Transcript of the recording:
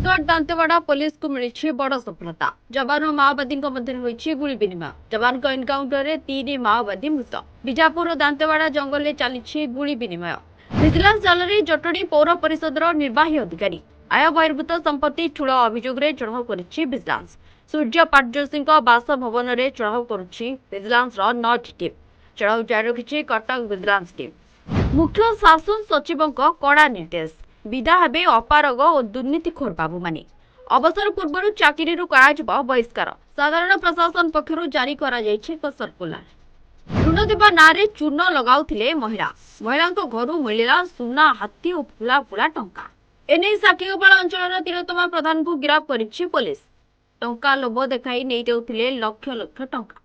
Sundargarh Dantewada police को मिली बड़ सफलता। जवान और माओवादी मध्य गुली विनिमय। जवान एनकाउंटर में 3 माओवादी मृत। बीजापुर और दांतेवाड़ा जंगल में चली गुली विनिमय। विजिलेंस जाल में जटणी पौर परिषद निर्वाही अधिकारी। आय बहिर्भूत संपत्ति ठूल अभियोग चढ़ाऊ कर विजिलेंस। सूर्य पाटजोशी बासभवन में चढ़ाऊ कर विजिलेंस 9टी टीम। चढ़ाऊ जारी रखी कटक विजिलेंस टीम। मुख्य शासन सचिव कड़ा निर्देश। विदा हे अपारग और दुर्नीतिखोर बाबू माने। अवसर पूर्व चाकरी बहिष्कार। साधारण प्रशासन पक्षर जारी सर्कुलर। ऋण देवा ना चूर्ण लगाउथिले महिला। महिला घर मिला सुना हाथी और फुला फुला टंका। एने साक्षीगोपाल अंचल तिलोत्तमा प्रधान को गिरफ्त कर पुलिस। टंका लोभ देखाई नहीं जाउथिले लक्ष लक्ष टंका।